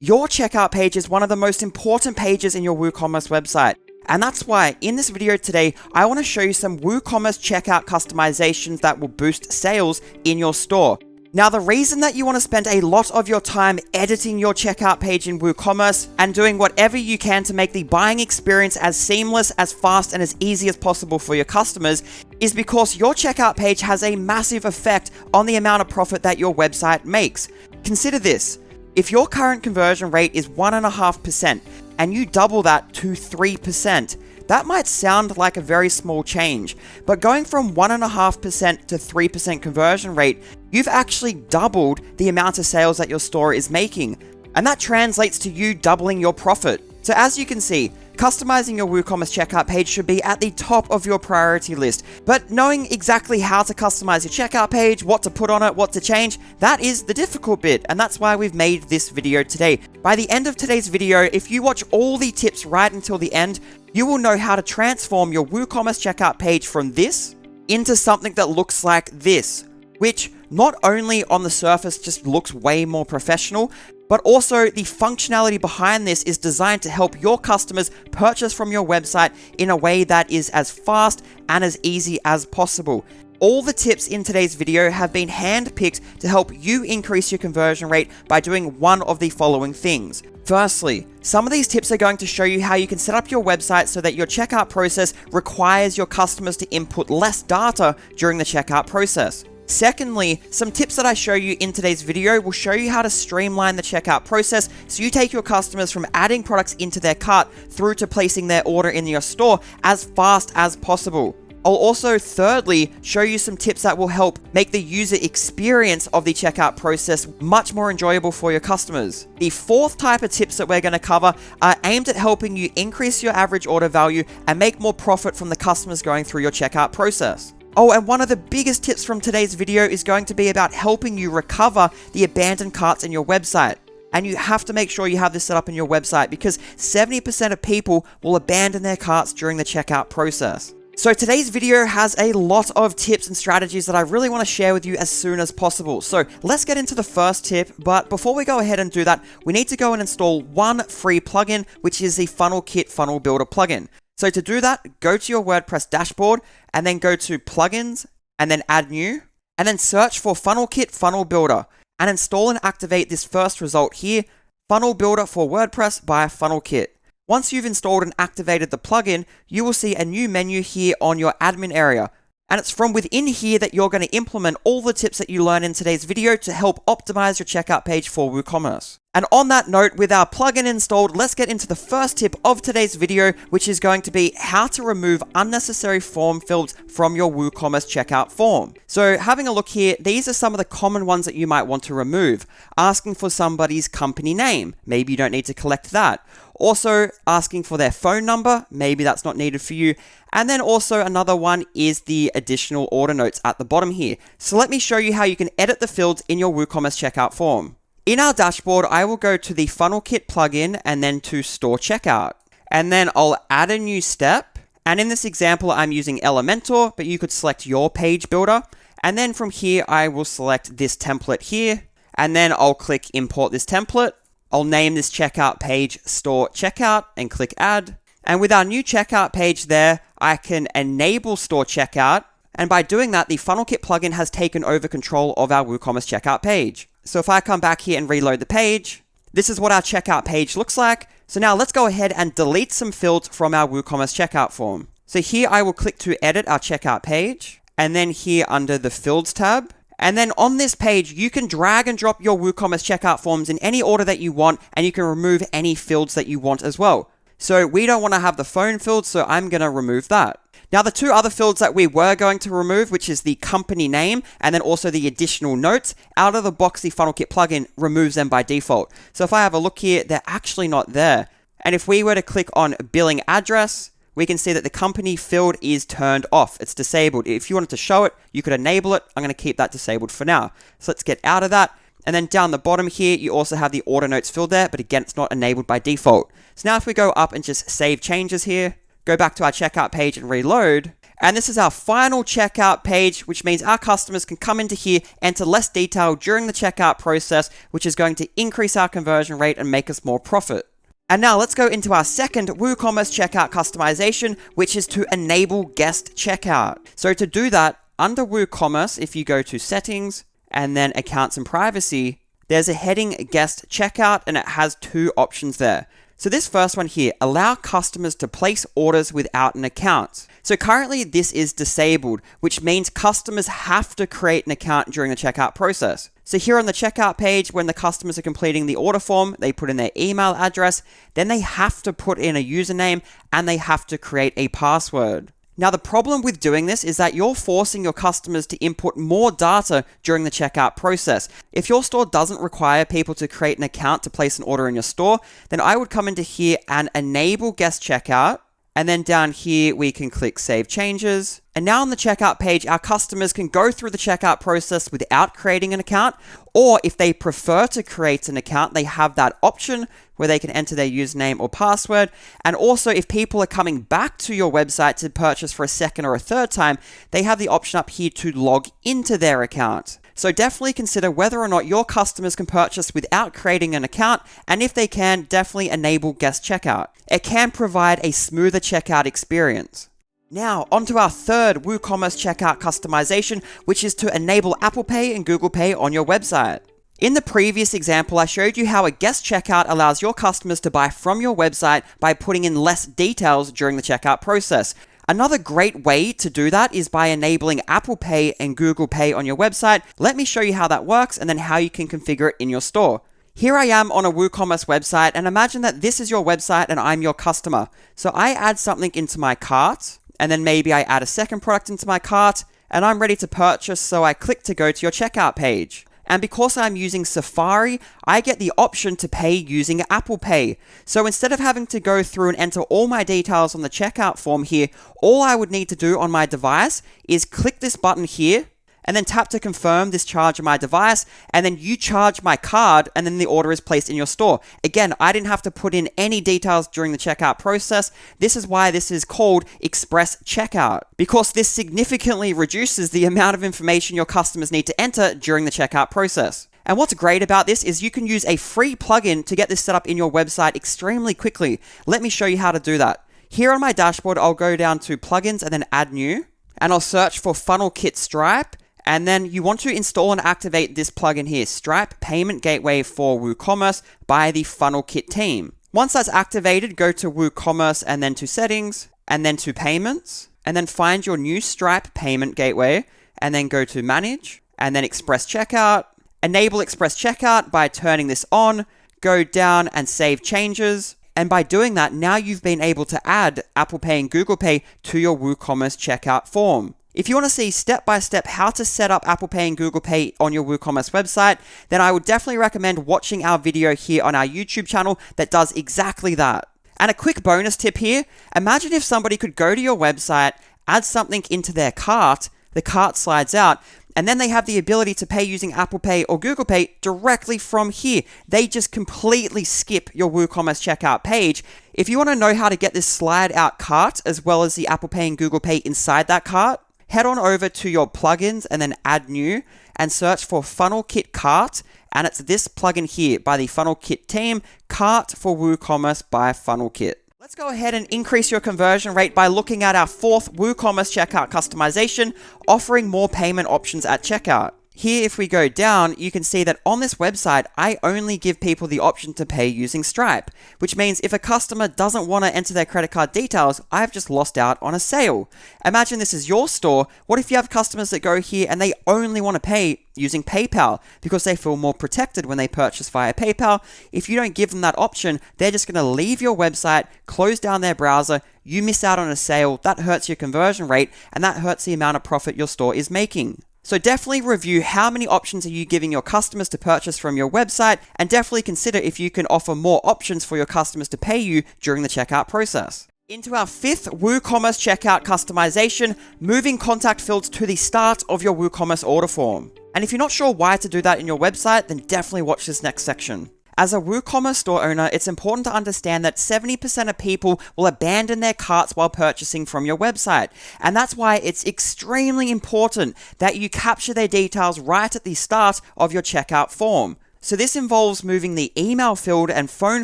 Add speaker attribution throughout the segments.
Speaker 1: Your checkout page is one of the most important pages in your WooCommerce website. And that's why in this video today, I want to show you some WooCommerce checkout customizations that will boost sales in your store. Now, the reason that you want to spend a lot of your time editing your checkout page in WooCommerce and doing whatever you can to make the buying experience as seamless, as fast, and as easy as possible for your customers is because your checkout page has a massive effect on the amount of profit that your website makes. Consider this. If your current conversion rate is 1.5% and you double that to 3%, that might sound like a very small change, but going from 1.5% to 3% conversion rate, you've actually doubled the amount of sales that your store is making. And that translates to you doubling your profit. So as you can see, customizing your WooCommerce checkout page should be at the top of your priority list. But knowing exactly how to customize your checkout page, what to put on it, what to change, that is the difficult bit. And that's why we've made this video today. By the end of today's video, if you watch all the tips right until the end, you will know how to transform your WooCommerce checkout page from this into something that looks like this, which not only on the surface just looks way more professional, but also the functionality behind this is designed to help your customers purchase from your website in a way that is as fast and as easy as possible. All the tips in today's video have been handpicked to help you increase your conversion rate by doing one of the following things. Firstly, some of these tips are going to show you how you can set up your website so that your checkout process requires your customers to input less data during the checkout process. Secondly, some tips that I show you in today's video will show you how to streamline the checkout process so you take your customers from adding products into their cart through to placing their order in your store as fast as possible. I'll also, thirdly, show you some tips that will help make the user experience of the checkout process much more enjoyable for your customers. The fourth type of tips that we're going to cover are aimed at helping you increase your average order value and make more profit from the customers going through your checkout process. Oh, and one of the biggest tips from today's video is going to be about helping you recover the abandoned carts in your website. And you have to make sure you have this set up in your website because 70% of people will abandon their carts during the checkout process. So today's video has a lot of tips and strategies that I really want to share with you as soon as possible. So let's get into the first tip, but before we go ahead and do that, we need to go and install one free plugin, which is the FunnelKit Funnel Builder plugin. So to do that, go to your WordPress dashboard and then go to Plugins and then Add New, and then search for FunnelKit Funnel Builder and install and activate this first result here, Funnel Builder for WordPress by FunnelKit. Once you've installed and activated the plugin, you will see a new menu here on your admin area. And it's from within here that you're going to implement all the tips that you learn in today's video to help optimize your checkout page for WooCommerce. And on that note, with our plugin installed, let's get into the first tip of today's video, which is going to be how to remove unnecessary form fields from your WooCommerce checkout form. So having a look here, these are some of the common ones that you might want to remove. Asking for somebody's company name, maybe you don't need to collect that. Also asking for their phone number, maybe that's not needed for you. And then also another one is the additional order notes at the bottom here. So let me show you how you can edit the fields in your WooCommerce checkout form. In our dashboard, I will go to the FunnelKit plugin and then to Store Checkout. And then I'll add a new step. And in this example, I'm using Elementor, but you could select your page builder. And then from here, I will select this template here. And then I'll click Import this template. I'll name this checkout page Store Checkout and click Add. And with our new checkout page there, I can enable Store Checkout. And by doing that, the FunnelKit plugin has taken over control of our WooCommerce checkout page. So if I come back here and reload the page, this is what our checkout page looks like. So now let's go ahead and delete some fields from our WooCommerce checkout form. So here I will click to edit our checkout page, and then here under the Fields tab. And then on this page, you can drag and drop your WooCommerce checkout forms in any order that you want, and you can remove any fields that you want as well. So we don't want to have the phone field, so I'm going to remove that. Now, the two other fields that we were going to remove, which is the company name and then also the additional notes, out of the box, the FunnelKit plugin removes them by default. So if I have a look here, they're actually not there. And if we were to click on billing address, we can see that the company field is turned off. It's disabled. If you wanted to show it, you could enable it. I'm going to keep that disabled for now. So let's get out of that. And then down the bottom here, you also have the order notes field there, but again, it's not enabled by default. So now if we go up and just save changes here, go back to our checkout page and reload, And this is our final checkout page, which means our customers can come into here, enter less detail during the checkout process, which is going to increase our conversion rate and make us more profit. And now let's go into our second WooCommerce checkout customization, which is to enable guest checkout. So to do that, under WooCommerce, if you go to settings and then accounts and privacy, there's a heading guest checkout and it has two options there. So this first one here, allow customers to place orders without an account. So currently this is disabled, which means customers have to create an account during the checkout process. So here on the checkout page, when the customers are completing the order form, they put in their email address, then they have to put in a username and they have to create a password. Now, the problem with doing this is that you're forcing your customers to input more data during the checkout process. If your store doesn't require people to create an account to place an order in your store, then I would come into here and enable guest checkout. And then down here, we can click Save Changes. And now on the checkout page, our customers can go through the checkout process without creating an account. Or if they prefer to create an account, they have that option where they can enter their username or password. And also, if people are coming back to your website to purchase for a second or a third time, they have the option up here to log into their account. So definitely consider whether or not your customers can purchase without creating an account, and if they can, definitely enable guest checkout. It can provide a smoother checkout experience. Now, onto our third WooCommerce checkout customization, which is to enable Apple Pay and Google Pay on your website. In the previous example, I showed you how a guest checkout allows your customers to buy from your website by putting in less details during the checkout process. Another great way to do that is by enabling Apple Pay and Google Pay on your website. Let me show you how that works and then how you can configure it in your store. Here I am on a WooCommerce website, and imagine that this is your website and I'm your customer. So I add something into my cart, and then maybe I add a second product into my cart, and I'm ready to purchase, so I click to go to your checkout page. And because I'm using Safari, I get the option to pay using Apple Pay. So instead of having to go through and enter all my details on the checkout form here, all I would need to do on my device is click this button here, and then tap to confirm this charge on my device, and then you charge my card, and then the order is placed in your store. Again, I didn't have to put in any details during the checkout process. This is why this is called Express Checkout, because this significantly reduces the amount of information your customers need to enter during the checkout process. And what's great about this is you can use a free plugin to get this set up in your website extremely quickly. Let me show you how to do that. Here on my dashboard, I'll go down to Plugins and then Add New, and I'll search for FunnelKit Stripe. And then you want to install and activate this plugin here, Stripe Payment Gateway for WooCommerce by the FunnelKit team. Once that's activated, go to WooCommerce and then to Settings and then to Payments, and then find your new Stripe Payment Gateway and then go to Manage and then Express Checkout. Enable Express Checkout by turning this on, go down and save changes. And by doing that, now you've been able to add Apple Pay and Google Pay to your WooCommerce checkout form. If you want to see step-by-step how to set up Apple Pay and Google Pay on your WooCommerce website, then I would definitely recommend watching our video here on our YouTube channel that does exactly that. And a quick bonus tip here, imagine if somebody could go to your website, add something into their cart, the cart slides out, and then they have the ability to pay using Apple Pay or Google Pay directly from here. They just completely skip your WooCommerce checkout page. If you want to know how to get this slide out cart as well as the Apple Pay and Google Pay inside that cart, head on over to your plugins and then Add New and search for FunnelKit Cart. And it's this plugin here by the FunnelKit team, Cart for WooCommerce by FunnelKit. Let's go ahead and increase your conversion rate by looking at our fourth WooCommerce checkout customization, offering more payment options at checkout. Here, if we go down, you can see that on this website, I only give people the option to pay using Stripe, which means if a customer doesn't want to enter their credit card details, I've just lost out on a sale. Imagine this is your store. What if you have customers that go here and they only want to pay using PayPal because they feel more protected when they purchase via PayPal? If you don't give them that option, they're just going to leave your website, close down their browser, you miss out on a sale, that hurts your conversion rate, and that hurts the amount of profit your store is making. So definitely review how many options are you giving your customers to purchase from your website, and definitely consider if you can offer more options for your customers to pay you during the checkout process. Into our fifth WooCommerce checkout customization, moving contact fields to the start of your WooCommerce order form. And if you're not sure why to do that in your website, then definitely watch this next section. As a WooCommerce store owner, it's important to understand that 70% of people will abandon their carts while purchasing from your website. And that's why it's extremely important that you capture their details right at the start of your checkout form. So this involves moving the email field and phone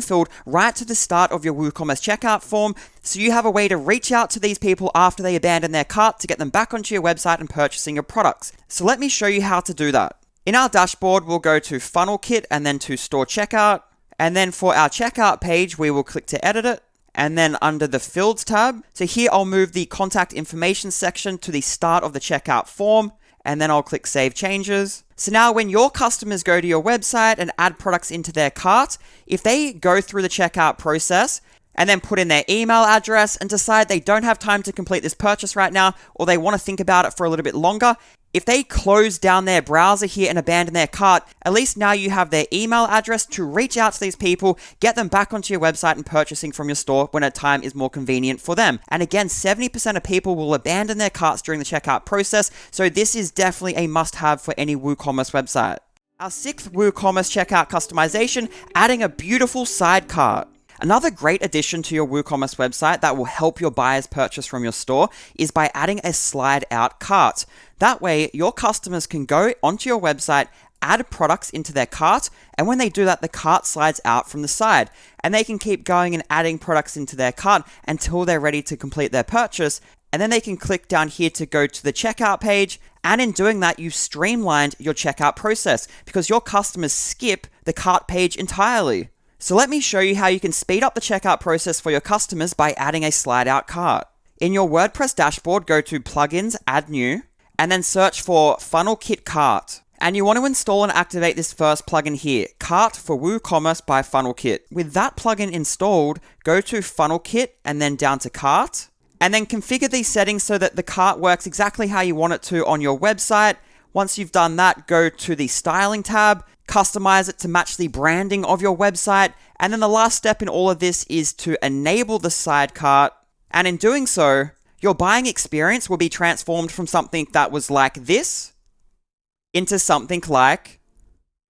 Speaker 1: field right to the start of your WooCommerce checkout form, so you have a way to reach out to these people after they abandon their cart to get them back onto your website and purchasing your products. So let me show you how to do that. In our dashboard, we'll go to FunnelKit and then to Store Checkout. And then for our checkout page, we will click to edit it. And then under the Fields tab, so here I'll move the contact information section to the start of the checkout form. And then I'll click Save Changes. So now when your customers go to your website and add products into their cart, if they go through the checkout process and then put in their email address and decide they don't have time to complete this purchase right now, or they want to think about it for a little bit longer, if they close down their browser here and abandon their cart, at least now you have their email address to reach out to these people, get them back onto your website and purchasing from your store when a time is more convenient for them. And again, 70% of people will abandon their carts during the checkout process, so this is definitely a must-have for any WooCommerce website. Our sixth WooCommerce checkout customization, adding a beautiful side cart. Another great addition to your WooCommerce website that will help your buyers purchase from your store is by adding a slide out cart. That way, your customers can go onto your website, add products into their cart, and when they do that, the cart slides out from the side. And they can keep going and adding products into their cart until they're ready to complete their purchase. And then they can click down here to go to the checkout page. And in doing that, you've streamlined your checkout process because your customers skip the cart page entirely. So let me show you how you can speed up the checkout process for your customers by adding a slide out cart. In your WordPress dashboard, go to Plugins, Add New, and then search for FunnelKit Cart. And you want to install and activate this first plugin here, Cart for WooCommerce by FunnelKit. With that plugin installed, go to FunnelKit and then down to Cart, and then configure these settings so that the cart works exactly how you want it to on your website. Once you've done that, go to the Styling tab, customize it to match the branding of your website, and then the last step in all of this is to enable the side cart, and in doing so, your buying experience will be transformed from something that was like this into something like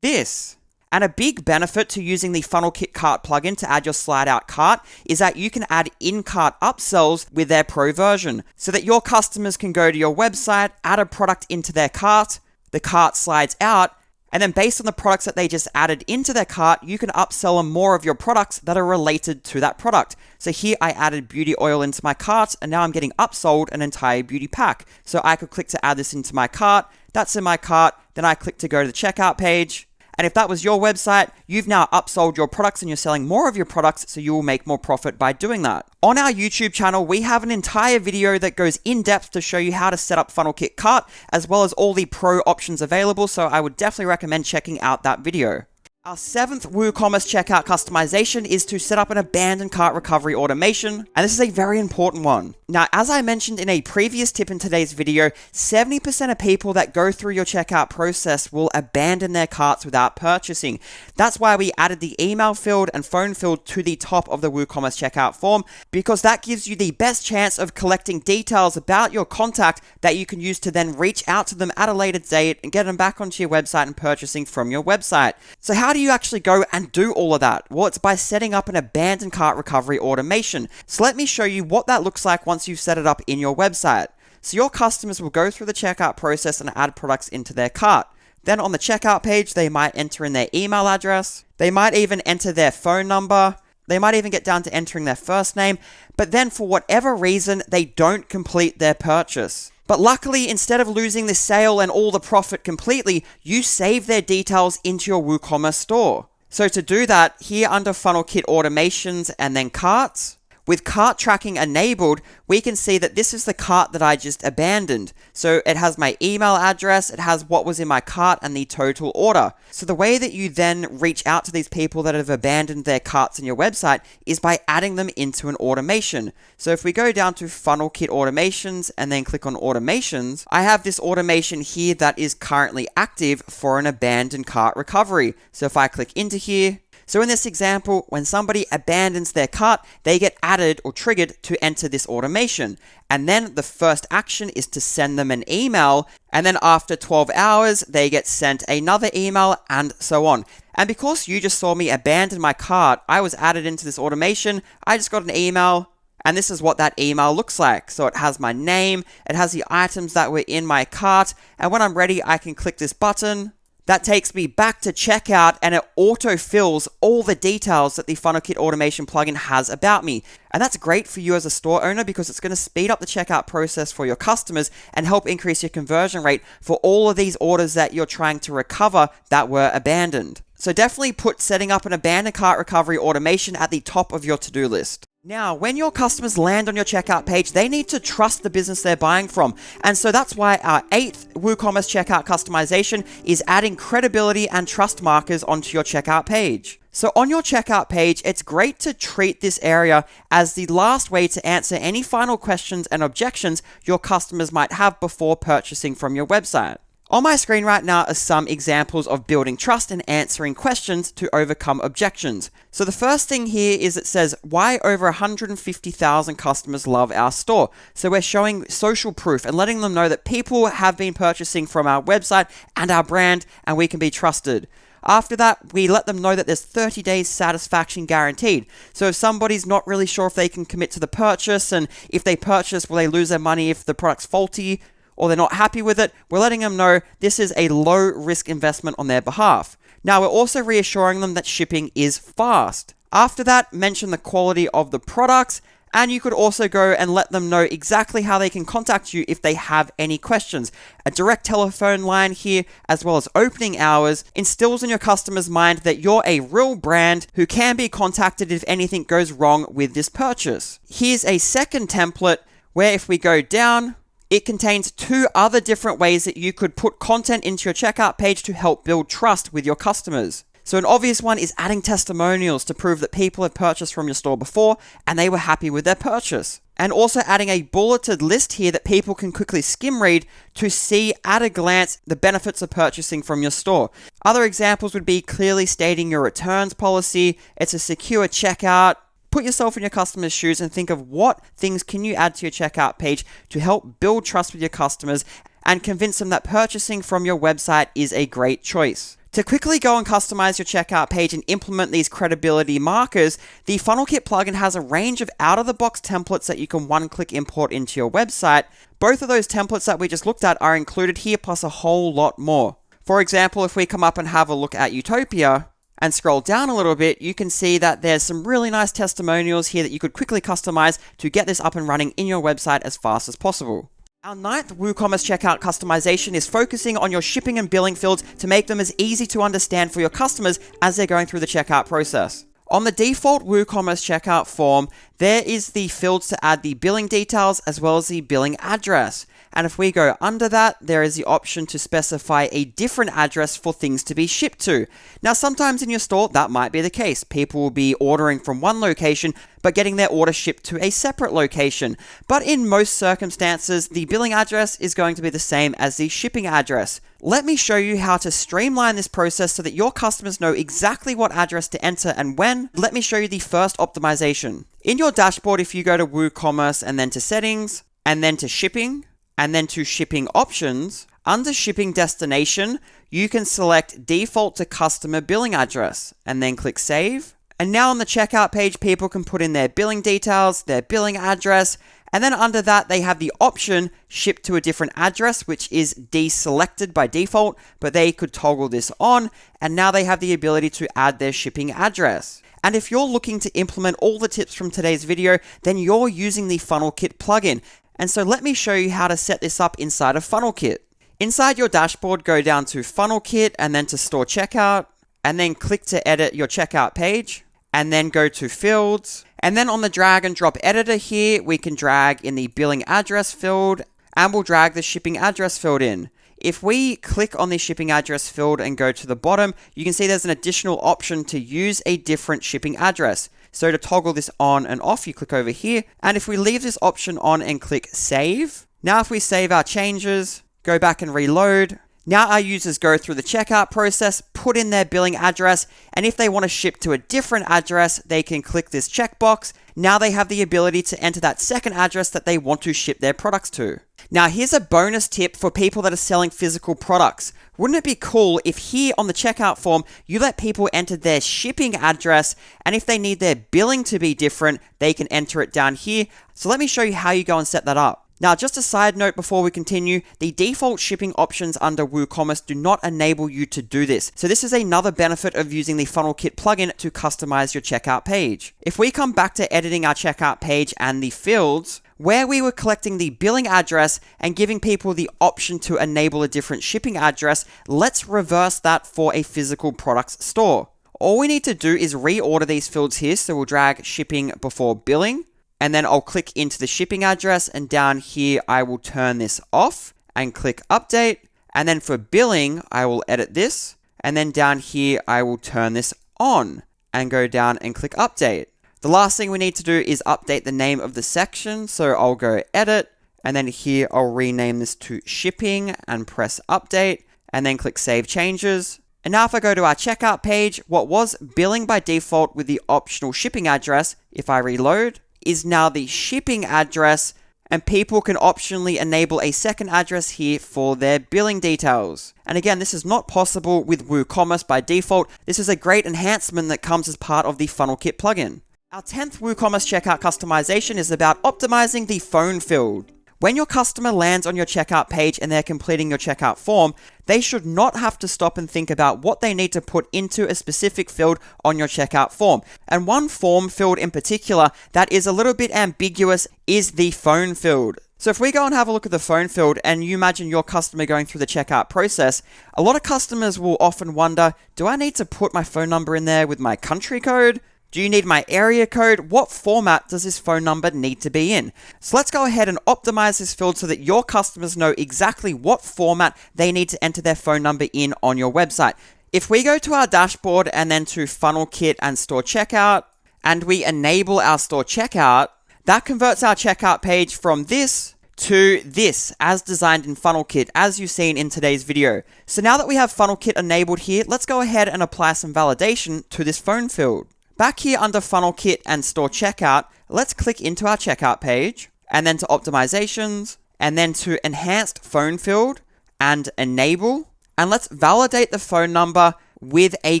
Speaker 1: this. And a big benefit to using the FunnelKit Cart plugin to add your slide out cart is that you can add in-cart upsells with their pro version, so that your customers can go to your website, add a product into their cart, the cart slides out, and then based on the products that they just added into their cart, you can upsell them more of your products that are related to that product. So here I added beauty oil into my cart, and now I'm getting upsold an entire beauty pack. So I could click to add this into my cart. That's in my cart. Then I click to go to the checkout page. And if that was your website, you've now upsold your products and you're selling more of your products, so you will make more profit by doing that. On our YouTube channel, we have an entire video that goes in depth to show you how to set up FunnelKit Cart, as well as all the pro options available, so I would definitely recommend checking out that video. Our seventh WooCommerce checkout customization is to set up an abandoned cart recovery automation, and this is a very important one. Now, as I mentioned in a previous tip in today's video, 70% of people that go through your checkout process will abandon their carts without purchasing. That's why we added the email field and phone field to the top of the WooCommerce checkout form, because that gives you the best chance of collecting details about your contact that you can use to then reach out to them at a later date and get them back onto your website and purchasing from your website. So how do you actually go and do all of that? Well, it's by setting up an abandoned cart recovery automation. So let me show you what that looks like once you've set it up in your website. So your customers will go through the checkout process and add products into their cart. Then on the checkout page, they might enter in their email address. They might even enter their phone number. They might even get down to entering their first name. But then for whatever reason, they don't complete their purchase. But luckily, instead of losing the sale and all the profit completely, you save their details into your WooCommerce store. So to do that, here under FunnelKit Automations and then Carts, with cart tracking enabled, we can see that this is the cart that I just abandoned. So it has my email address, it has what was in my cart and the total order. So the way that you then reach out to these people that have abandoned their carts in your website is by adding them into an automation. So if we go down to FunnelKit Automations and then click on Automations, I have this automation here that is currently active for an abandoned cart recovery. So if I click into here, So in this example, when somebody abandons their cart, they get added or triggered to enter this automation. And then the first action is to send them an email. And then after 12 hours, they get sent another email and so on. And because you just saw me abandon my cart, I was added into this automation. I just got an email. And this is what that email looks like. So it has my name, it has the items that were in my cart, and when I'm ready, I can click this button. That takes me back to checkout, and it auto-fills all the details that the FunnelKit automation plugin has about me. And that's great for you as a store owner because it's going to speed up the checkout process for your customers and help increase your conversion rate for all of these orders that you're trying to recover that were abandoned. So definitely put setting up an abandoned cart recovery automation at the top of your to-do list. Now, when your customers land on your checkout page, they need to trust the business they're buying from. And so that's why our 8th WooCommerce checkout customization is adding credibility and trust markers onto your checkout page. So on your checkout page, it's great to treat this area as the last way to answer any final questions and objections your customers might have before purchasing from your website. On my screen right now are some examples of building trust and answering questions to overcome objections. So the first thing here is it says, why over 150,000 customers love our store? So we're showing social proof and letting them know that people have been purchasing from our website and our brand, and we can be trusted. After that, we let them know that there's 30 days satisfaction guaranteed. So if somebody's not really sure if they can commit to the purchase, and if they purchase, will they lose their money if the product's faulty, or they're not happy with it, we're letting them know this is a low risk investment on their behalf. Now, we're also reassuring them that shipping is fast. After that, mention the quality of the products, and you could also go and let them know exactly how they can contact you if they have any questions. A direct telephone line here, as well as opening hours, instills in your customer's mind that you're a real brand who can be contacted if anything goes wrong with this purchase. Here's a second template where if we go down, it contains 2 other different ways that you could put content into your checkout page to help build trust with your customers. So an obvious one is adding testimonials to prove that people have purchased from your store before and they were happy with their purchase. And also adding a bulleted list here that people can quickly skim read to see at a glance the benefits of purchasing from your store. Other examples would be clearly stating your returns policy, it's a secure checkout. Put yourself in your customer's shoes and think of what things can you add to your checkout page to help build trust with your customers and convince them that purchasing from your website is a great choice. To quickly go and customize your checkout page and implement these credibility markers, the FunnelKit plugin has a range of out-of-the-box templates that you can one-click import into your website. Both of those templates that we just looked at are included here, plus a whole lot more. For example, if we come up and have a look at Utopia, and scroll down a little bit, you can see that there's some really nice testimonials here that you could quickly customize to get this up and running in your website as fast as possible. Our 9th WooCommerce checkout customization is focusing on your shipping and billing fields to make them as easy to understand for your customers as they're going through the checkout process. On the default WooCommerce checkout form, there is the fields to add the billing details as well as the billing address. And if we go under that, there is the option to specify a different address for things to be shipped to. Now, sometimes in your store, that might be the case. People will be ordering from one location, but getting their order shipped to a separate location. But in most circumstances, the billing address is going to be the same as the shipping address. Let me show you how to streamline this process so that your customers know exactly what address to enter and when. Let me show you the first optimization. In your dashboard, if you go to WooCommerce and then to settings, and then to shipping, and then to shipping options, under shipping destination, you can select default to customer billing address and then click save. And now on the checkout page, people can put in their billing details, their billing address, and then under that, they have the option ship to a different address, which is deselected by default, but they could toggle this on, and now they have the ability to add their shipping address. And if you're looking to implement all the tips from today's video, then you're using the FunnelKit plugin. And so let me show you how to set this up inside of FunnelKit. Inside your dashboard, go down to FunnelKit and then to Store Checkout, and then click to edit your checkout page, and then go to Fields. And then on the drag and drop editor here, we can drag in the billing address field, and we'll drag the shipping address field in. If we click on the shipping address field and go to the bottom, you can see there's an additional option to use a different shipping address. So to toggle this on and off, you click over here. And if we leave this option on and click save, now if we save our changes, go back and reload, Now our users go through the checkout process, put in their billing address, and if they want to ship to a different address, they can click this checkbox. Now they have the ability to enter that second address that they want to ship their products to. Now here's a bonus tip for people that are selling physical products. Wouldn't it be cool if here on the checkout form, you let people enter their shipping address, and if they need their billing to be different, they can enter it down here. So let me show you how you go and set that up. Now, just a side note before we continue, the default shipping options under WooCommerce do not enable you to do this. So this is another benefit of using the FunnelKit plugin to customize your checkout page. If we come back to editing our checkout page and the fields, where we were collecting the billing address and giving people the option to enable a different shipping address, let's reverse that for a physical products store. All we need to do is reorder these fields here. So we'll drag shipping before billing. And then I'll click into the shipping address, and down here, I will turn this off and click update. And then for billing, I will edit this. And then down here, I will turn this on and go down and click update. The last thing we need to do is update the name of the section. So I'll go edit, and then here I'll rename this to shipping and press update, and then click save changes. And now if I go to our checkout page, what was billing by default with the optional shipping address, if I reload, is now the shipping address, and people can optionally enable a second address here for their billing details. And again, this is not possible with WooCommerce by default. This is a great enhancement that comes as part of the FunnelKit plugin. Our 10th WooCommerce checkout customization is about optimizing the phone field. When your customer lands on your checkout page and they're completing your checkout form, they should not have to stop and think about what they need to put into a specific field on your checkout form. And one form field in particular that is a little bit ambiguous is the phone field. So if we go and have a look at the phone field and you imagine your customer going through the checkout process, a lot of customers will often wonder, do I need to put my phone number in there with my country code? Do you need my area code? What format does this phone number need to be in? So let's go ahead and optimize this field so that your customers know exactly what format they need to enter their phone number in on your website. If we go to our dashboard and then to FunnelKit and Store Checkout, and we enable our Store Checkout, that converts our checkout page from this to this, as designed in FunnelKit, as you've seen in today's video. So now that we have FunnelKit enabled here, let's go ahead and apply some validation to this phone field. Back here under FunnelKit and Store Checkout, let's click into our checkout page, and then to Optimizations, and then to Enhanced Phone Field, and Enable, and let's validate the phone number with a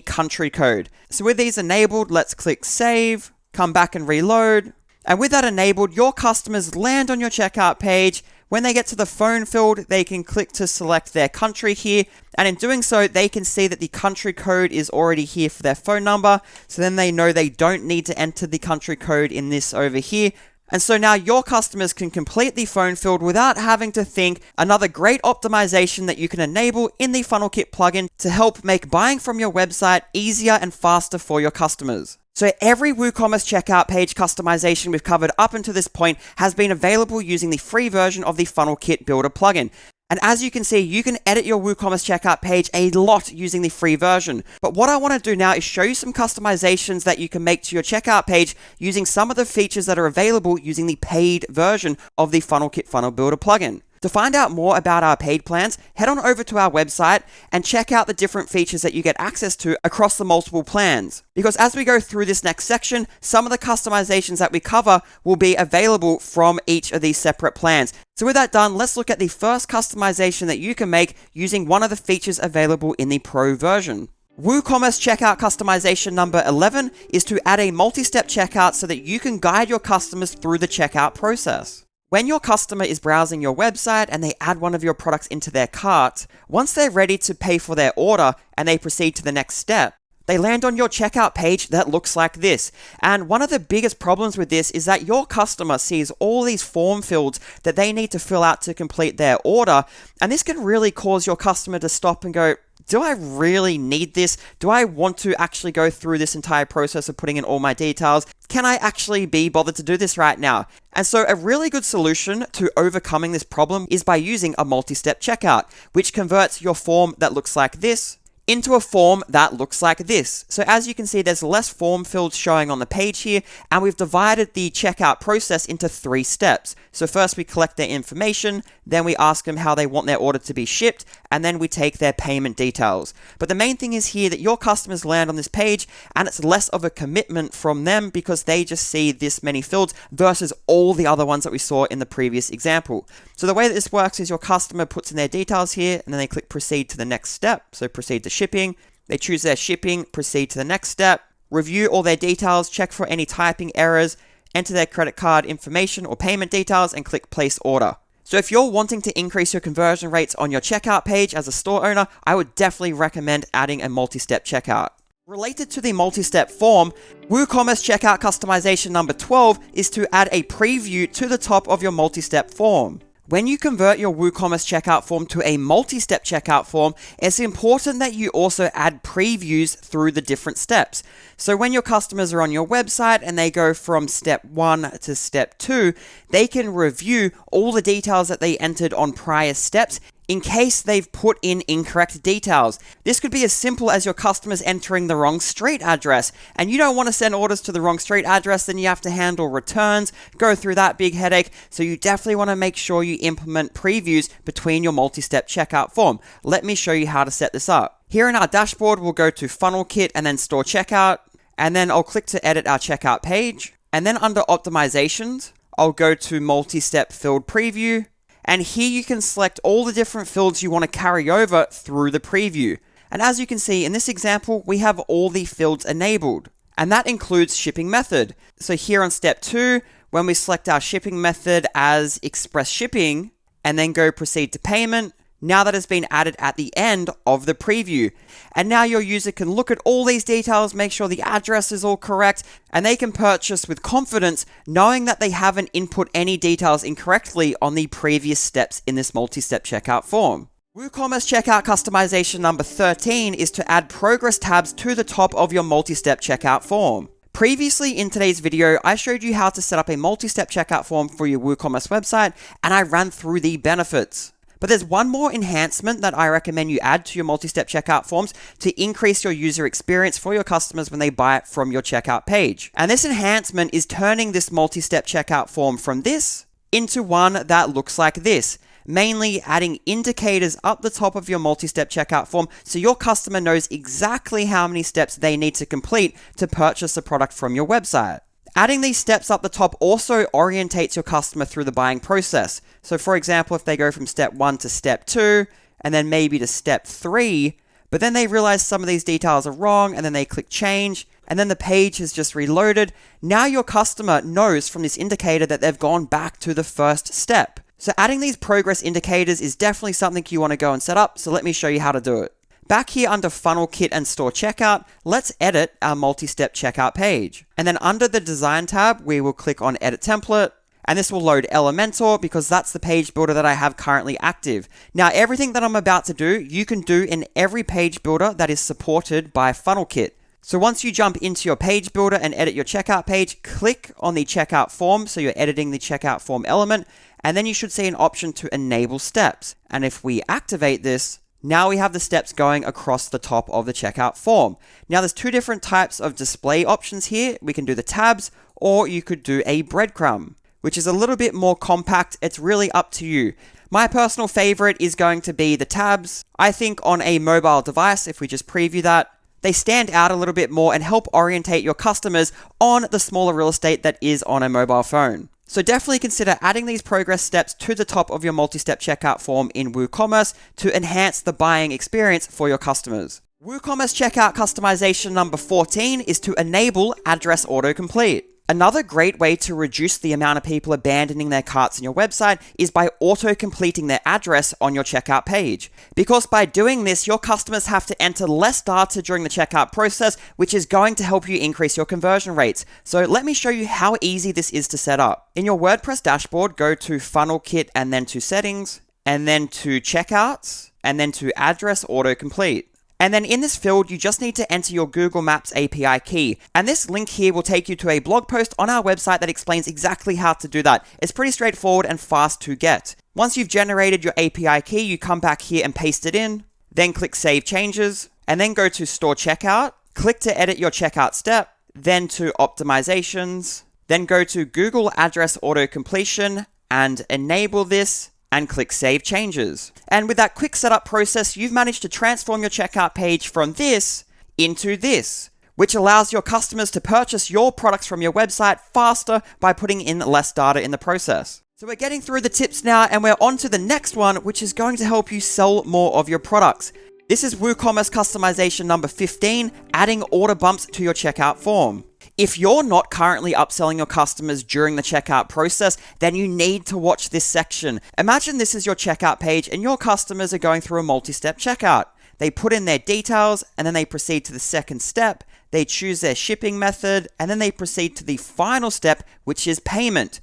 Speaker 1: country code. So with these enabled, let's click Save, come back and reload, and with that enabled, your customers land on your checkout page. When they get to the phone field, they can click to select their country here. And in doing so, they can see that the country code is already here for their phone number. So then they know they don't need to enter the country code in this over here. And so now your customers can complete the phone field without having to think. Another great optimization that you can enable in the FunnelKit plugin to help make buying from your website easier and faster for your customers. So every WooCommerce checkout page customization we've covered up until this point has been available using the free version of the FunnelKit Builder plugin. And as you can see, you can edit your WooCommerce checkout page a lot using the free version. But what I want to do now is show you some customizations that you can make to your checkout page using some of the features that are available using the paid version of the FunnelKit Funnel Builder plugin. To find out more about our paid plans, head on over to our website and check out the different features that you get access to across the multiple plans. Because as we go through this next section, some of the customizations that we cover will be available from each of these separate plans. So with that done, let's look at the first customization that you can make using one of the features available in the Pro version. WooCommerce checkout customization number 11 is to add a multi-step checkout so that you can guide your customers through the checkout process. When your customer is browsing your website and they add one of your products into their cart, once they're ready to pay for their order and they proceed to the next step, they land on your checkout page that looks like this. And one of the biggest problems with this is that your customer sees all these form fields that they need to fill out to complete their order. And this can really cause your customer to stop and go, do I really need this? Do I want to actually go through this entire process of putting in all my details? Can I actually be bothered to do this right now? And so a really good solution to overcoming this problem is by using a multi-step checkout, which converts your form that looks like this into a form that looks like this. So as you can see, there's less form fields showing on the page here, and we've divided the checkout process into 3 steps. So first we collect their information, then we ask them how they want their order to be shipped, and then we take their payment details. But the main thing is here that your customers land on this page, and it's less of a commitment from them because they just see this many fields versus all the other ones that we saw in the previous example. So the way that this works is your customer puts in their details here, and then they click proceed to the next step. So proceed to shipping. They choose their shipping, proceed to the next step, review all their details, check for any typing errors, enter their credit card information or payment details, and click place order. So if you're wanting to increase your conversion rates on your checkout page as a store owner, I would definitely recommend adding a multi-step checkout. Related to the multi-step form, WooCommerce checkout customization number 12 is to add a preview to the top of your multi-step form. When you convert your WooCommerce checkout form to a multi-step checkout form, it's important that you also add previews through the different steps. So when your customers are on your website and they go from step 1 to step 2, they can review all the details that they entered on prior steps in case they've put in incorrect details. This could be as simple as your customers entering the wrong street address, and you don't want to send orders to the wrong street address, then you have to handle returns, go through that big headache. So you definitely want to make sure you implement previews between your multi-step checkout form. Let me show you how to set this up. Here in our dashboard, we'll go to FunnelKit and then Store Checkout, and then I'll click to edit our checkout page. And then under Optimizations, I'll go to Multi-Step Field Preview. And here you can select all the different fields you want to carry over through the preview. And as you can see in this example, we have all the fields enabled. And that includes shipping method. So here on step 2, when we select our shipping method as express shipping, and then go proceed to payment, now that has been added at the end of the preview. And now your user can look at all these details, make sure the address is all correct, and they can purchase with confidence knowing that they haven't input any details incorrectly on the previous steps in this multi-step checkout form. WooCommerce checkout customization number 13 is to add progress tabs to the top of your multi-step checkout form. Previously in today's video, I showed you how to set up a multi-step checkout form for your WooCommerce website, and I ran through the benefits. But there's one more enhancement that I recommend you add to your multi-step checkout forms to increase your user experience for your customers when they buy it from your checkout page. And this enhancement is turning this multi-step checkout form from this into one that looks like this. Mainly adding indicators up the top of your multi-step checkout form so your customer knows exactly how many steps they need to complete to purchase a product from your website. Adding these steps up the top also orientates your customer through the buying process. So for example, if they go from step 1 to step 2, and then maybe to step 3, but then they realize some of these details are wrong, and then they click change, and then the page has just reloaded, now your customer knows from this indicator that they've gone back to the first step. So adding these progress indicators is definitely something you want to go and set up, so let me show you how to do it. Back here under FunnelKit and Store Checkout, let's edit our multi-step checkout page. And then under the Design tab, we will click on Edit Template, and this will load Elementor because that's the page builder that I have currently active. Now, everything that I'm about to do, you can do in every page builder that is supported by FunnelKit. So once you jump into your page builder and edit your checkout page, click on the checkout form, so you're editing the checkout form element, and then you should see an option to enable steps. And if we activate this, now we have the steps going across the top of the checkout form. Now there's 2 different types of display options here. We can do the tabs, or you could do a breadcrumb, which is a little bit more compact. It's really up to you. My personal favorite is going to be the tabs. I think on a mobile device, if we just preview that, they stand out a little bit more and help orientate your customers on the smaller real estate that is on a mobile phone. So definitely consider adding these progress steps to the top of your multi-step checkout form in WooCommerce to enhance the buying experience for your customers. WooCommerce checkout customization number 14 is to enable address autocomplete. Another great way to reduce the amount of people abandoning their carts in your website is by auto-completing their address on your checkout page. Because by doing this, your customers have to enter less data during the checkout process, which is going to help you increase your conversion rates. So let me show you how easy this is to set up. In your WordPress dashboard, go to FunnelKit and then to Settings, and then to Checkouts, and then to Address Autocomplete. And then in this field, you just need to enter your Google Maps API key. And this link here will take you to a blog post on our website that explains exactly how to do that. It's pretty straightforward and fast to get. Once you've generated your API key, you come back here and paste it in, then click Save Changes. and then go to Store Checkout, click to edit your checkout step, then to Optimizations, then go to Google Address Auto Completion and enable this and click Save Changes. And with that quick setup process, you've managed to transform your checkout page from this into this, which allows your customers to purchase your products from your website faster by putting in less data in the process. So we're getting through the tips now, and we're on to the next one, which is going to help you sell more of your products. This is WooCommerce customization number 15, adding order bumps to your checkout form. If you're not currently upselling your customers during the checkout process, then you need to watch this section. Imagine this is your checkout page and your customers are going through a multi-step checkout. They put in their details and then they proceed to the second step. They choose their shipping method and then they proceed to the final step, which is payment.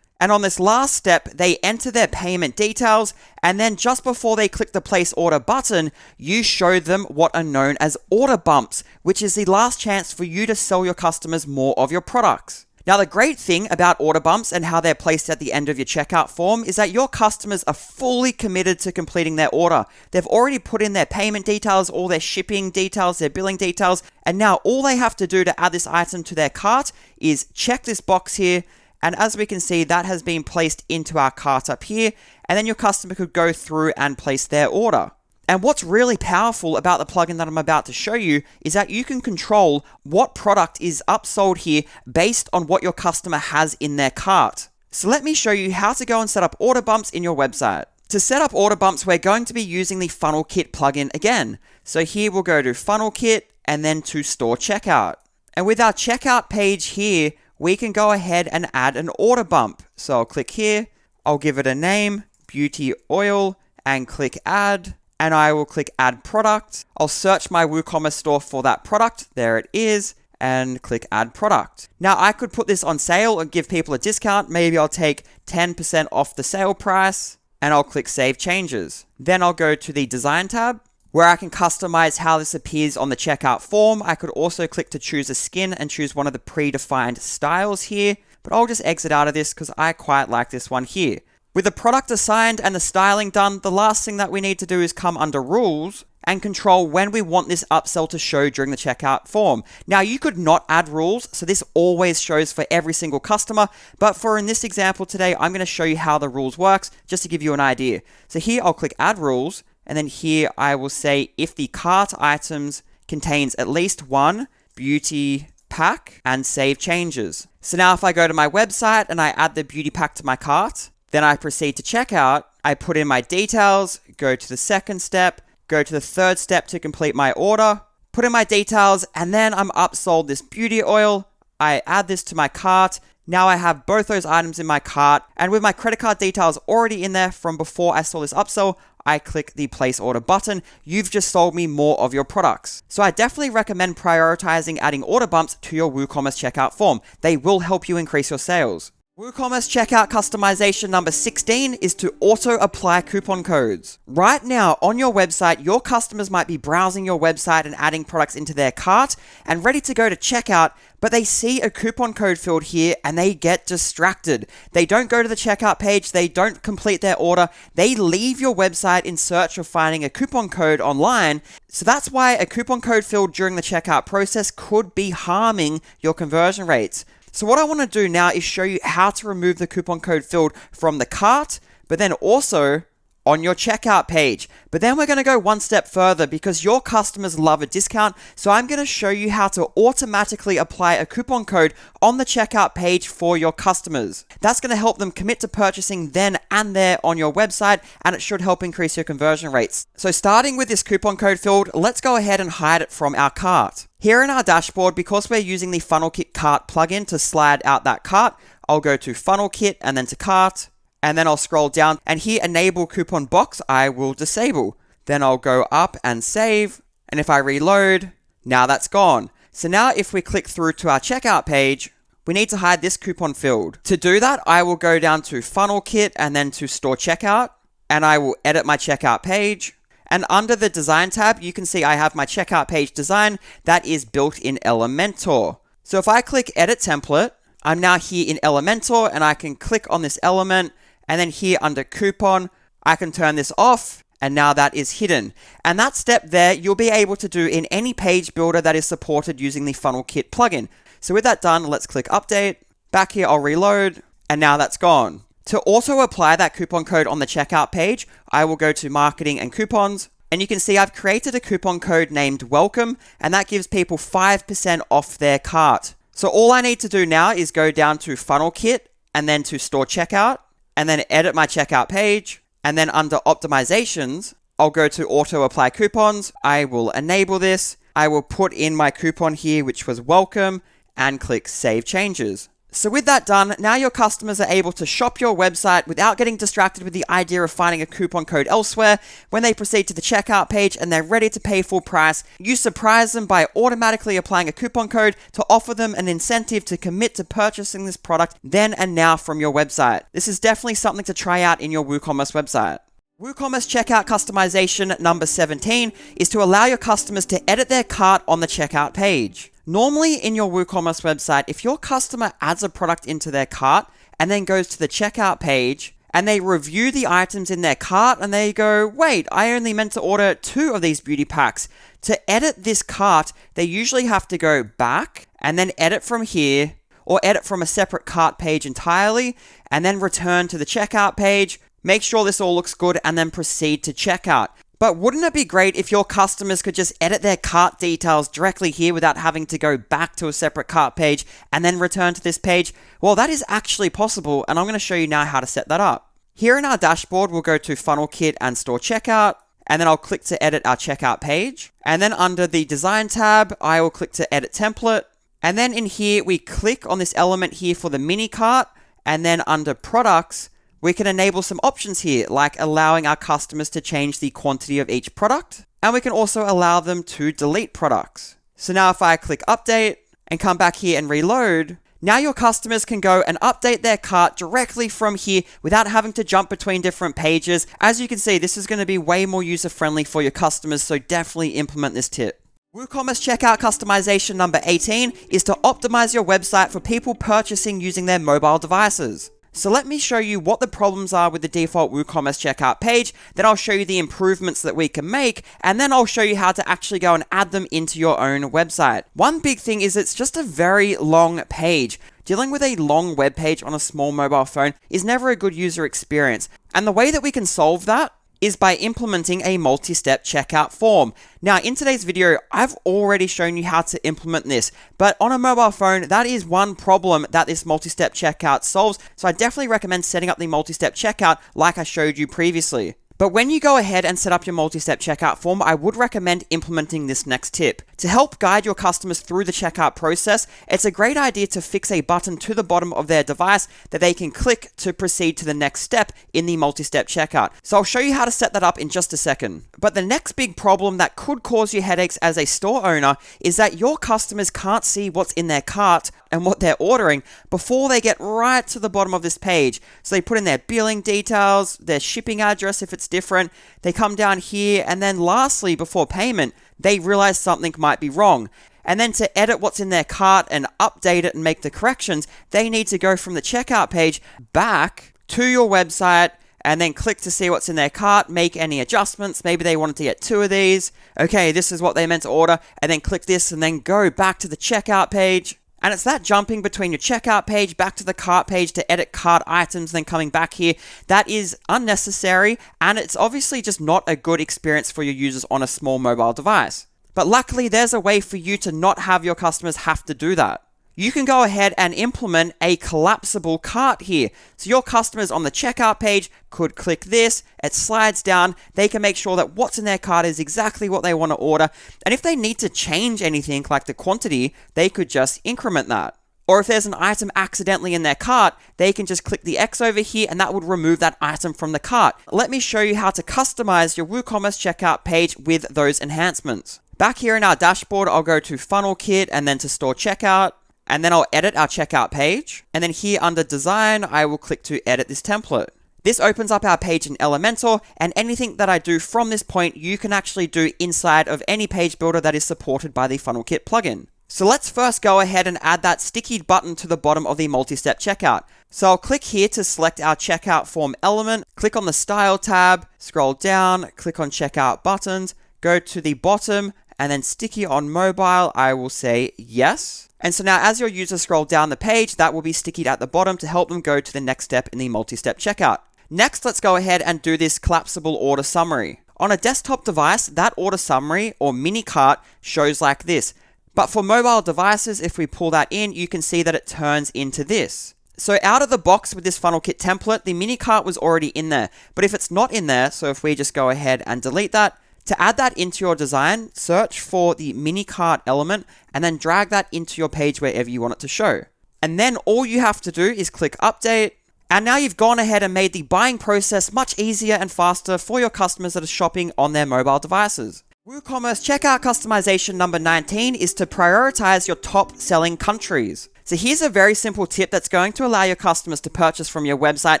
Speaker 1: And on this last step, they enter their payment details, and then just before they click the place order button, you show them what are known as order bumps, which is the last chance for you to sell your customers more of your products. Now, the great thing about order bumps and how they're placed at the end of your checkout form is that your customers are fully committed to completing their order. They've already put in their payment details, all their shipping details, their billing details, and now all they have to do to add this item to their cart is check this box here. And as we can see, that has been placed into our cart up here, and then your customer could go through and place their order. And what's really powerful about the plugin that I'm about to show you is that you can control what product is upsold here based on what your customer has in their cart. So let me show you how to go and set up order bumps in your website. To set up order bumps, we're going to be using the FunnelKit plugin again. So here we'll go to FunnelKit and then to Store Checkout. And with our checkout page here, we can go ahead and add an order bump. So I'll click here, I'll give it a name, beauty oil, and click add, and I will click add product. I'll search my WooCommerce store for that product, there it is, and click add product. Now I could put this on sale and give people a discount. Maybe I'll take 10% off the sale price, and I'll click save changes. Then I'll go to the design tab, where I can customize how this appears on the checkout form. I could also click to choose a skin and choose one of the predefined styles here, but I'll just exit out of this because I quite like this one here. With the product assigned and the styling done, the last thing that we need to do is come under rules and control when we want this upsell to show during the checkout form. Now you could not add rules, so this always shows for every single customer, but for in this example today, I'm going to show you how the rules works just to give you an idea. So here I'll click add rules. And then here I will say if the cart items contains at least one beauty pack and save changes. So now if I go to my website and I add the beauty pack to my cart, then I proceed to checkout, I put in my details, go to the second step, go to the third step to complete my order, put in my details, and then I'm upsold this beauty oil. I add this to my cart. Now I have both those items in my cart, and with my credit card details already in there from before I saw this upsell, I click the place order button. You've just sold me more of your products. So I definitely recommend prioritizing adding order bumps to your WooCommerce checkout form. They will help you increase your sales. WooCommerce checkout customization number 16 is to auto-apply coupon codes. Right now on your website, your customers might be browsing your website and adding products into their cart and ready to go to checkout, but they see a coupon code field here and they get distracted. They don't go to the checkout page, they don't complete their order, they leave your website in search of finding a coupon code online. So that's why a coupon code field during the checkout process could be harming your conversion rates. So what I want to do now is show you how to remove the coupon code field from the cart, but then also on your checkout page. But then we're going to go one step further because your customers love a discount. So I'm going to show you how to automatically apply a coupon code on the checkout page for your customers. That's going to help them commit to purchasing then and there on your website, and it should help increase your conversion rates. So starting with this coupon code field, let's go ahead and hide it from our cart. Here in our dashboard, because we're using the FunnelKit cart plugin to slide out that cart, I'll go to FunnelKit and then to cart. And then I'll scroll down and here enable coupon box I will disable. Then I'll go up and save. And if I reload, now that's gone. So now if we click through to our checkout page, we need to hide this coupon field. To do that, I will go down to FunnelKit and then to Store Checkout. And I will edit my checkout page. And under the design tab, you can see I have my checkout page design that is built in Elementor. So if I click edit template, I'm now here in Elementor and I can click on this element. And then here under coupon, I can turn this off and now that is hidden. And that step there, you'll be able to do in any page builder that is supported using the FunnelKit plugin. So with that done, let's click update. Back here, I'll reload, and now that's gone. To also apply that coupon code on the checkout page, I will go to marketing and coupons, and you can see I've created a coupon code named welcome, and that gives people 5% off their cart. So all I need to do now is go down to FunnelKit and then to store checkout, and then edit my checkout page. And then under optimizations, I'll go to auto apply coupons. I will enable this. I will put in my coupon here, which was welcome, and click save changes. So with that done, now your customers are able to shop your website without getting distracted with the idea of finding a coupon code elsewhere. When they proceed to the checkout page and they're ready to pay full price, you surprise them by automatically applying a coupon code to offer them an incentive to commit to purchasing this product then and now from your website. This is definitely something to try out in your WooCommerce website. WooCommerce checkout customization number 17 is to allow your customers to edit their cart on the checkout page. Normally in your WooCommerce website, if your customer adds a product into their cart and then goes to the checkout page and they review the items in their cart and they go, wait, I only meant to order 2 of these beauty packs. To edit this cart, they usually have to go back and then edit from here or edit from a separate cart page entirely and then return to the checkout page. Make sure this all looks good and then proceed to checkout. But wouldn't it be great if your customers could just edit their cart details directly here without having to go back to a separate cart page and then return to this page? Well, that is actually possible, and I'm going to show you now how to set that up. Here in our dashboard, we'll go to FunnelKit and Store Checkout, and then I'll click to edit our checkout page. And then under the Design tab, I will click to Edit Template. And then in here, we click on this element here for the mini cart, and then under Products, we can enable some options here, like allowing our customers to change the quantity of each product, and we can also allow them to delete products. So now if I click update and come back here and reload, now your customers can go and update their cart directly from here without having to jump between different pages. As you can see, this is going to be way more user-friendly for your customers, so definitely implement this tip. WooCommerce checkout customization number 18 is to optimize your website for people purchasing using their mobile devices. So let me show you what the problems are with the default WooCommerce checkout page, then I'll show you the improvements that we can make, and then I'll show you how to actually go and add them into your own website. One big thing is it's just a very long page. Dealing with a long web page on a small mobile phone is never a good user experience, and the way that we can solve that is by implementing a multi-step checkout form. Now, in today's video, I've already shown you how to implement this, but on a mobile phone, that is one problem that this multi-step checkout solves. So I definitely recommend setting up the multi-step checkout like I showed you previously. But when you go ahead and set up your multi-step checkout form, I would recommend implementing this next tip. To help guide your customers through the checkout process, it's a great idea to fix a button to the bottom of their device that they can click to proceed to the next step in the multi-step checkout. So I'll show you how to set that up in just a second. But the next big problem that could cause you headaches as a store owner is that your customers can't see what's in their cart and what they're ordering before they get right to the bottom of this page. So they put in their billing details, their shipping address if it's different, they come down here, and then lastly, before payment, they realize something might be wrong. And then to edit what's in their cart and update it and make the corrections, they need to go from the checkout page back to your website and then click to see what's in their cart, make any adjustments. Maybe they wanted to get 2 of these. Okay, this is what they meant to order, and then click this and then go back to the checkout page. And it's that jumping between your checkout page back to the cart page to edit cart items, then coming back here, that is unnecessary, and it's obviously just not a good experience for your users on a small mobile device. But luckily, there's a way for you to not have your customers have to do that. You can go ahead and implement a collapsible cart here. So your customers on the checkout page could click this, it slides down, they can make sure that what's in their cart is exactly what they want to order. And if they need to change anything like the quantity, they could just increment that. Or if there's an item accidentally in their cart, they can just click the X over here and that would remove that item from the cart. Let me show you how to customize your WooCommerce checkout page with those enhancements. Back here in our dashboard, I'll go to FunnelKit and then to Store Checkout. And then I'll edit our checkout page. And then here under Design, I will click to edit this template. This opens up our page in Elementor, and anything that I do from this point, you can actually do inside of any page builder that is supported by the FunnelKit plugin. So let's first go ahead and add that sticky button to the bottom of the multi-step checkout. So I'll click here to select our checkout form element, click on the style tab, scroll down, click on checkout buttons, go to the bottom, and then sticky on mobile, I will say yes. And so now as your users scroll down the page, that will be stickied at the bottom to help them go to the next step in the multi-step checkout. Next, let's go ahead and do this collapsible order summary. On a desktop device, that order summary or mini cart shows like this. But for mobile devices, if we pull that in, you can see that it turns into this. So out of the box with this FunnelKit template, the mini cart was already in there. But if it's not in there, so if we just go ahead and delete that, to add that into your design, search for the mini cart element and then drag that into your page wherever you want it to show. And then all you have to do is click update. And now you've gone ahead and made the buying process much easier and faster for your customers that are shopping on their mobile devices. WooCommerce checkout customization number 19 is to prioritize your top selling countries. So here's a very simple tip that's going to allow your customers to purchase from your website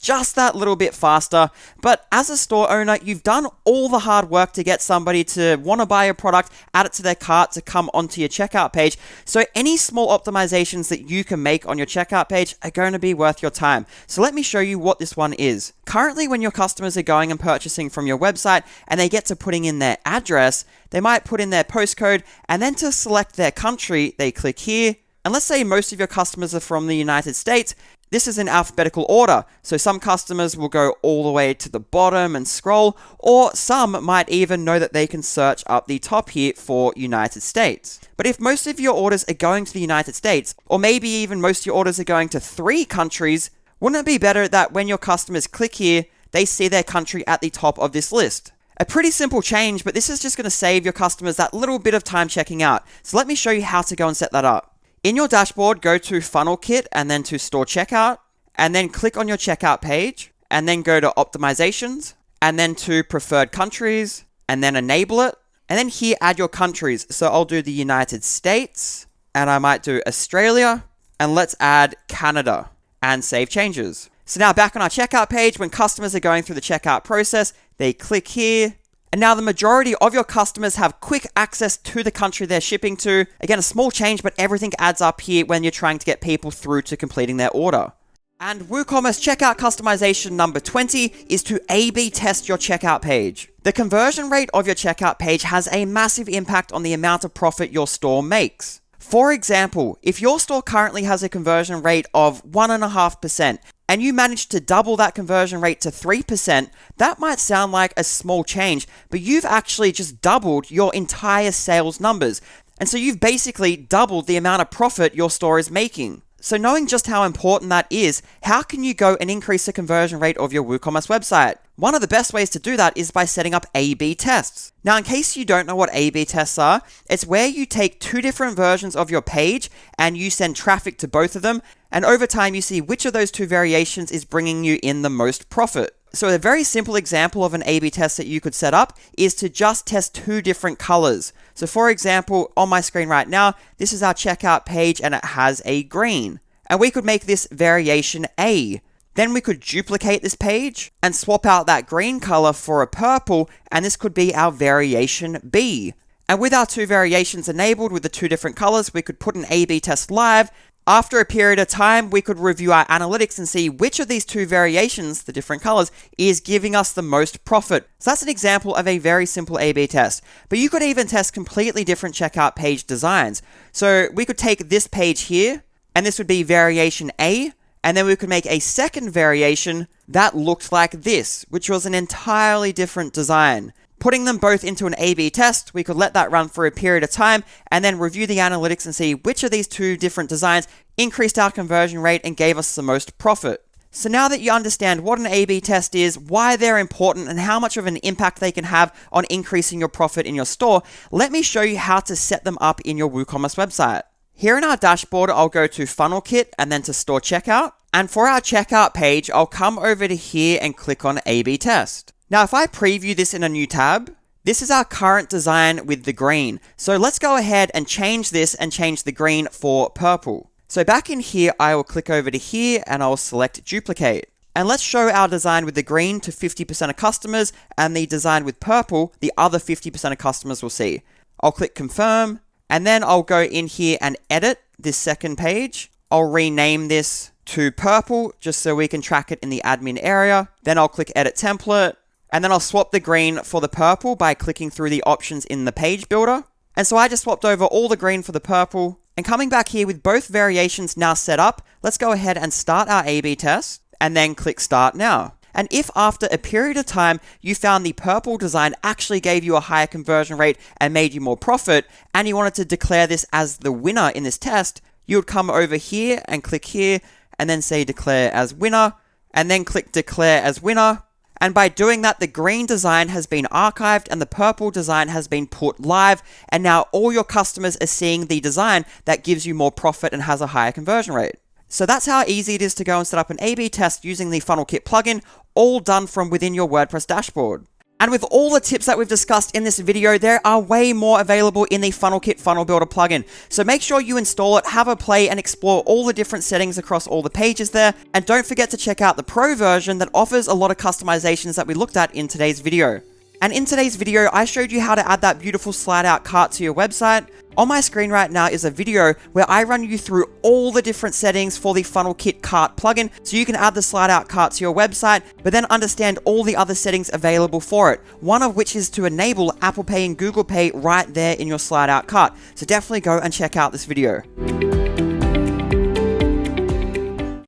Speaker 1: just that little bit faster. But as a store owner, you've done all the hard work to get somebody to want to buy a product, add it to their cart to come onto your checkout page. So any small optimizations that you can make on your checkout page are going to be worth your time. So let me show you what this one is. Currently, when your customers are going and purchasing from your website and they get to putting in their address, they might put in their postcode, and then to select their country, they click here. And let's say most of your customers are from the United States. This is in alphabetical order. So some customers will go all the way to the bottom and scroll, or some might even know that they can search up the top here for United States. But if most of your orders are going to the United States, or maybe even most of your orders are going to 3 countries, wouldn't it be better that when your customers click here, they see their country at the top of this list? A pretty simple change, but this is just going to save your customers that little bit of time checking out. So let me show you how to go and set that up. In your dashboard, go to FunnelKit and then to Store Checkout, and then click on your checkout page, and then go to Optimizations, and then to Preferred Countries, and then enable it, and then here add your countries. So I'll do the United States, and I might do Australia, and let's add Canada, and save changes. So now back on our checkout page, when customers are going through the checkout process, they click here. And now the majority of your customers have quick access to the country they're shipping to. Again, a small change, but everything adds up here when you're trying to get people through to completing their order. And WooCommerce checkout customization number 20 is to A/B test your checkout page. The conversion rate of your checkout page has a massive impact on the amount of profit your store makes. For example, if your store currently has a conversion rate of 1.5%, and you manage to double that conversion rate to 3%, that might sound like a small change, but you've actually just doubled your entire sales numbers. And so you've basically doubled the amount of profit your store is making. So knowing just how important that is, how can you go and increase the conversion rate of your WooCommerce website? One of the best ways to do that is by setting up A/B tests. Now, in case you don't know what A/B tests are, it's where you take 2 different versions of your page and you send traffic to both of them, and over time you see which of those 2 variations is bringing you in the most profit. So a very simple example of an A/B test that you could set up is to just test 2 different colors. So for example, on my screen right now, this is our checkout page and it has a green. And we could make this variation A. Then we could duplicate this page and swap out that green color for a purple, and this could be our variation B. And with our 2 variations enabled with the 2 different colors, we could put an A/B test live. After a period of time, we could review our analytics and see which of these 2 variations, the different colors, is giving us the most profit. So that's an example of a very simple A/B test. But you could even test completely different checkout page designs. So we could take this page here, and this would be variation A, and then we could make a second variation that looked like this, which was an entirely different design. Putting them both into an A/B test, we could let that run for a period of time and then review the analytics and see which of these 2 different designs increased our conversion rate and gave us the most profit. So now that you understand what an A/B test is, why they're important, and how much of an impact they can have on increasing your profit in your store, let me show you how to set them up in your WooCommerce website. Here in our dashboard, I'll go to FunnelKit and then to Store Checkout. And for our checkout page, I'll come over to here and click on A/B test. Now, if I preview this in a new tab, this is our current design with the green. So let's go ahead and change this and change the green for purple. So back in here, I will click over to here and I'll select duplicate. And let's show our design with the green to 50% of customers, and the design with purple, the other 50% of customers will see. I'll click confirm, And then I'll go in here and edit this second page. I'll rename this to purple just so we can track it in the admin area. Then I'll click edit template. And then I'll swap the green for the purple by clicking through the options in the page builder. And so I just swapped over all the green for the purple. And coming back here with both variations now set up, let's go ahead and start our A/B test and then click start now. And if after a period of time you found the purple design actually gave you a higher conversion rate and made you more profit, and you wanted to declare this as the winner in this test, you would come over here and click here and then say declare as winner, and then click declare as winner. And by doing that, the green design has been archived and the purple design has been put live. And now all your customers are seeing the design that gives you more profit and has a higher conversion rate. So that's how easy it is to go and set up an A/B test using the FunnelKit plugin, all done from within your WordPress dashboard. And with all the tips that we've discussed in this video, there are way more available in the FunnelKit Funnel Builder plugin. So make sure you install it, have a play, and explore all the different settings across all the pages there. And don't forget to check out the Pro version that offers a lot of customizations that we looked at in today's video. And in today's video, I showed you how to add that beautiful slide out cart to your website. On my screen right now is a video where I run you through all the different settings for the FunnelKit cart plugin, so you can add the slide out cart to your website, but then understand all the other settings available for it. One of which is to enable Apple Pay and Google Pay right there in your slide out cart. So definitely go and check out this video.